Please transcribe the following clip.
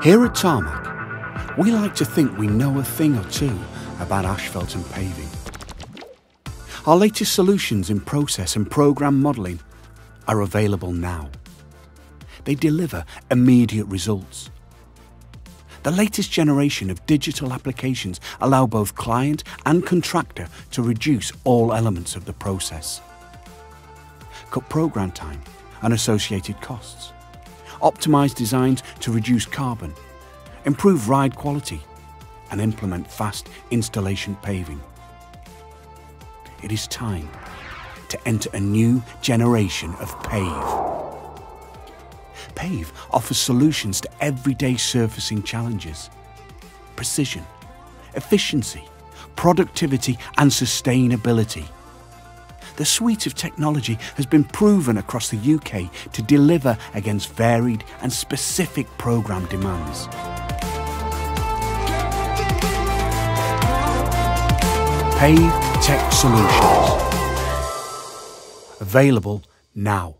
Here at Tarmac, we like to think we know a thing or two about asphalt and paving. Our latest solutions in process and program modelling are available now. They deliver immediate results. The latest generation of digital applications allow both client and contractor to reduce all elements of the process. Cut program time and associated costs. Optimise designs to reduce carbon, improve ride quality, and implement fast installation paving. It is time to enter a new generation of Pave. Pave offers solutions to everyday surfacing challenges: precision, efficiency, productivity, and sustainability. The suite of technology has been proven across the UK to deliver against varied and specific programme demands. Pave Tech Solutions. Available now.